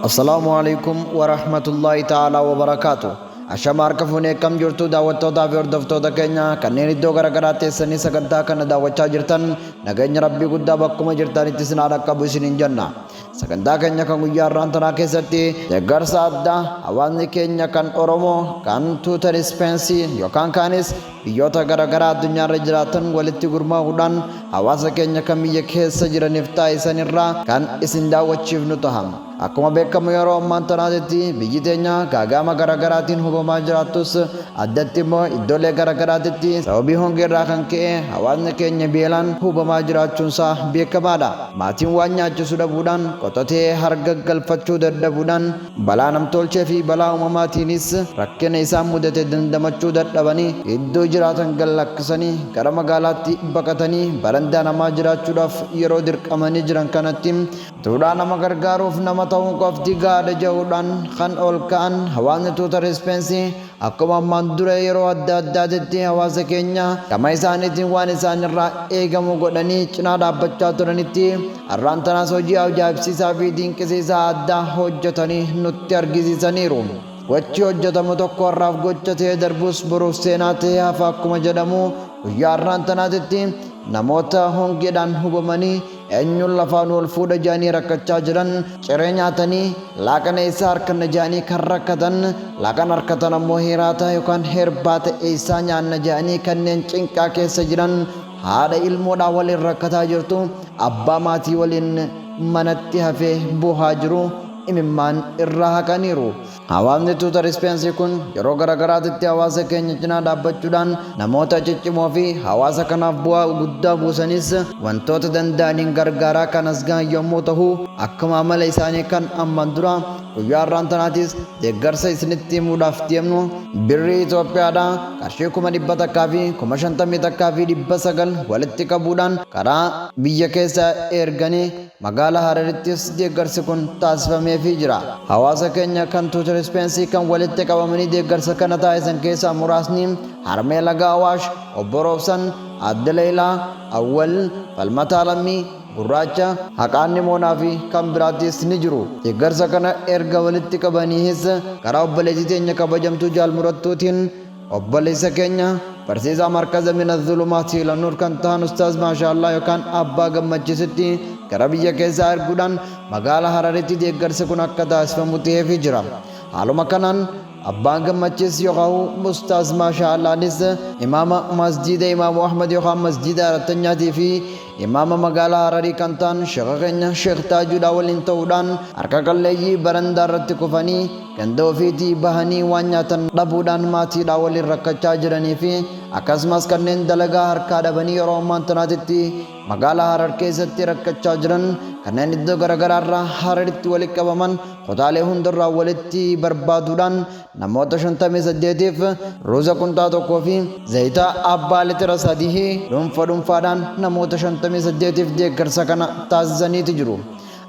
السلام عليكم ورحمة الله تعالى وبركاته. Ashamaa fuunee kam jirtu daawwattootaa fi hordoftoota keenya kanneen iddoo garaagaraa teessanii sagantaa kana daawwachaa jirtan nageenya rabbii guddaa bakkuma jirtanitti isin haa dhaqqabu isiniin jenna. Sagantaa keenya kan guyyaa har'aan tanaa keessatti deeggarsa addaa hawaasni keenya kan Oromoo kan tuutar ispensii yookaan kaanis biyyoota garaagaraa addunyaarra jiraatan walitti gurmaa'uudhaan hawaasa keenya kan biyya keessa jiraniif taasisan irraa kan isin daawwachiifnu ta'a. Akkuma beekamu yeroo ammaan tanaatti biyyi teenya gaagama garaagaraatiin hubamaa jiraattus addatti immoo iddoolee garaagaraatti sababii hongeerraa kan ka'e hawaasni keenya beelaan hubamaa jiraachuunsaa beekamaadha. Maatiin waan nyaachisuu dhabuudhaan qotatee harga galfachuu dadhabuudhaan balaa namtolchee fi balaa uumamaatiinis rakkina isaan mudate dandamachuu dadhabanii iddoo jiraatan gallakkisanii gara magaalaatti baqatanii barandaa namaa jiraachuudhaaf yeroo dirqamanii jiran kanatti tuudhaa nama gargaaruuf nama ta'uu qofti gaada jedhuudhaan kan ol ka'an hawaasni tuutar ispensii akkuma ammaan dura yeroo adda addaatti hawaasa keenya gama isaaniitiin waan isaanirraa eegamu godhanii cinaa dhaabbachaa turanitti har'aan tanaas hojii ajaa'ibsiisaa fi dinqisiisaa addaa hojjetanii nutti argisiisaniiru. Gochi hojjetamu tokko har'aaf gocha ta'ee darbus boruuf seenaa ta'ee hafa akkuma jedhamu guyyaa har'aan tanaatti namoota hongeedhaan hubamanii eenyuun lafaan wal fuudha jedhanii rakkachaa jiran ciree nyaatanii laaqana isaa harkanna jedhanii kan rakkatan laaqan harkatan ammoo hiraata yookaan herbaata isaa nyaanna jedhanii kanneen cinqaa keessa jiran haadha ilmoodhaan waliin rakkataa jirtu abbaa maatii waliin manatti hafee buhaa jiru imimmaan irraa haqaniiru. Hawaasni tuutar ispensii kun yeroo garaagaraatti hawaasa keenya cinaa dhaabbachuudhaan namoota ciccimoo fi hawaasa kanaaf bu'aa guddaa buusanis wantoota danda'aniin gargaaraa kanas gahan yommuu ta'u akkuma amala isaanii kan amman dura guyyaa har'aan tanaatis deeggarsa isinitti himuudhaaf deemnu birrii Itoophiyaadhaa qarshii 100 fi 51,900 walitti qabuudhaan karaa biyya keessa erganii magaalaa Hararittis deeggarsi kun taasifameefii jira. Hawaasa keenya kan tuutar ispensii kan walitti qabamanii deeggarsa kana taasisan keessaa muraasni harmee laga Awaash, obbo Roobsan, Adde Leelaa, Awwal, Falmataa Lammii, Gurraacha, Haqaanni Moonaa fi kan biraattis ni jiru. Deeggarsa kana erga walitti qabaniis karaa obboleettii teenya kabajamtuu jaalmurattuutiin obboleessa keenya barsiisaa markaza mina zulumaati lanuur kan ta'an ustaaz maashaallah yookaan abbaa gammachiisitti gara biyya keessaa erguudhaan magaalaa Hararitti deeggarsi kun akka taasifamu ta'eefii jira. Haaluma kanaan abbaan gammachiis yookaan ustaaz maashaallah imaama masjida imaamu Ahmad yookaan masjida Aratanyaatii fi imaama magaalaa Hararii kan ta'an sheekha keenya sheekh Taajuudhaa waliin ta'uudhaan harka qalleeyyii barandaa irratti kufanii ganda ofiitii bahanii waan nyaatan dhabuudhaan maatiidhaa waliin rakkachaa jiranii fi akkasumas kanneen dalagaa harkaa dhabanii yeroo ammaan tanaatitti magaalaa Harar keessatti rakkachaa jiran kanneen iddoo garaagaraarraa Hararitti walitti qabaman kutaalee hundarraa walitti barbaaduudhaan namoota 58tiif ruuza kuntaa tokkoo fi zayitaa abbaa litira 3 dhuunfaadhaan namoota 58tiif deeggarsa kana taasisaniiti jiru.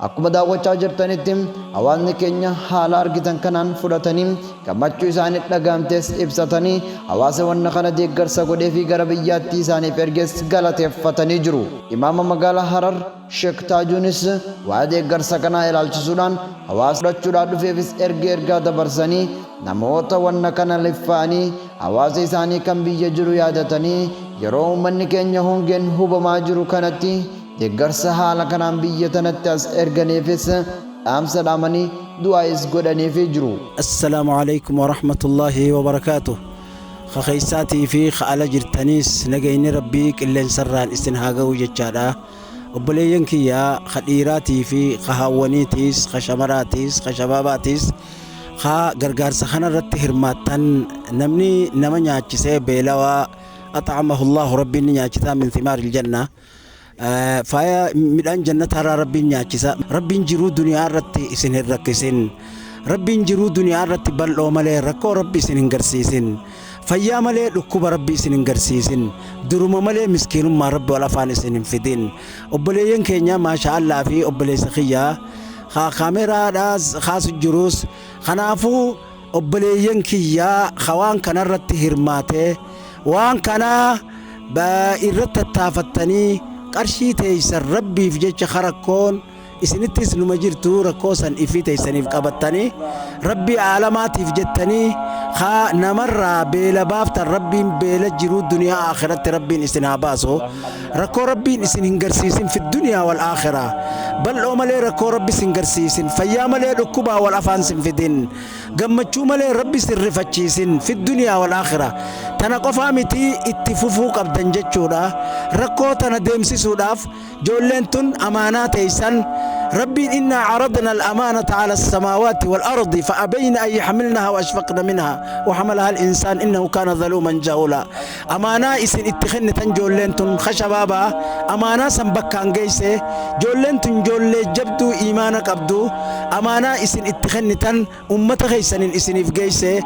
Akkuma daawwachaa jirtanitti hawaasni keenya haala argitan kanaan fudhatanii gammachuu isaanii dhagaamtes ibsatanii hawaasa wanna kana deeggarsa godhee fi gara biyyaatti isaaniif ergees galateeffatanii jiru. Imaama magaalaa Harar Sheek Taajuunis waa'ee deeggarsa kanaa ilaalchisuudhaan hawaasa fudhachuudhaan dhufeefis ergaa dabarsanii namoota wanna kana liffa'anii hawaasa isaanii kan biyya jiru yaadatanii yeroo uummanni keenya hongeen hubamaa jiru kanatti deeggarsa haala kanaan biyya tanatti as erganiifis dhaamsa dhaamanii du'aayis godhaniifii jiru. Assalaamu alaykum wa rahmatullaahi wa barakaatuh. Khaysatii fi khaala jirtaniis nagayni rabbii qilleensarraan isin haa ga'u jechaadha. Obboleeyyan kiyyaa khadhiiraatii fi khahawwaniitiis khashamaraatiis khashabaabaatiis gargaarsa kanarratti hirmaattan namni nama nyaachisee beelawaa axa'amahu Allaahu rabbiin ni nyaachisaa min thimaaril jannaa. Faaya midhaan jannata irraa rabbiin nyaachisa. Rabbiin jiruu duniyaa irratti isin hin rakkisin. Rabbiin jiruu duniyaa irratti bal'oo malee rakkoo rabbi isin hin garsiisin. Fayyaa malee dhukkuba rabbi isin hin garsiisin. Duruma malee miskiinummaa rabbi wal afaan isin hin fidin. Obboleeyyan keenya maashaallah fi obboleessa kiyyaa kaameraadhaas kaasu jiruus kanaafuu obboleeyyan kiyyaa waan kanarratti hirmaatee waan kanaa irratti tattaaffattanii qarshii teeysan rabbiif jecha harakkoon isinittis numa jirtu rakkoo san ifii teessaniif qabattanii rabbii aalamaatiif jettanii haa namarraa beela baaftan rabbiin beela jiru duniyaa akhiratti rabbiin isin haa baasu rakkoo rabbiin isin hin garsiisin fi duniyaa wal akhiraa bal'oo malee rakkoo rabbi isin garsiisin fayyaa malee dhukkubaa wal afaan sin fidin gammachuu malee rabbi isin rifachiisin fi duniyaa wal akhiraa tana qofaa miti itti fufuu qabdan jechuudha rakkoo tana deemsisuudhaaf ijoolleen tun amaanaa teessan ربي إنا عرضنا الأمانة على السماوات والأرض فأبين أن يحملنها وأشفقن منها وحملها الإنسان إنه كان ظلوما جهولا أمانة إسن اتخن تنجولين خشبابا أمانة سنبكان جيسه جولين تنجول جبدو إيمانك أبدو أمانة إسن اتخن تن أمة خيسن إسن في جيسه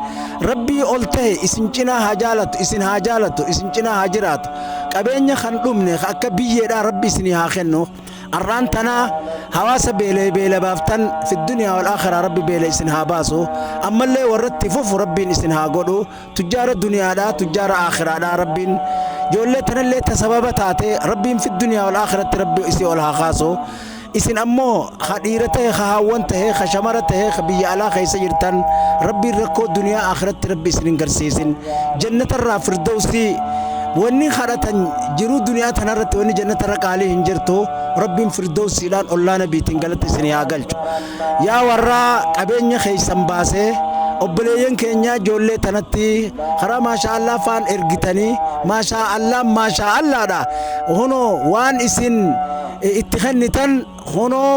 ربي قلته إسن جنا هجالت إسن هجالت إسن جنا هجرات كبيني خنقمني أكبيه ربي سنها خنو الرانتنا حواس بيلة بافتن في الدنيا والآخرة ربي بيلة إسنها باسو أما اللي ورد فوف ربي إسنها قولو تجار الدنيا دا تجار آخرة دا ربي جولة تنالي تسببتاتي ربي في الدنيا والآخرة ربي إسي والها خاصو إسن أمو خديرته خهاونته خشمرته خبي على خيس جرتن ربي ركو الدنيا آخرة ربي إسن قرسيسن جنة الرافردوسي واني خارتن جرو دنيا تنرت واني جنة رقالي هنجرتو ربي فردوس سيلان الله نبي تنقلت سنيا قلت يا ورا قبين خيسن باسه obboleeyyan keenya ijoollee tanatti karaa maasha Allah faan ergitanii maasha Allah dha hono waan isin itti kennitan hono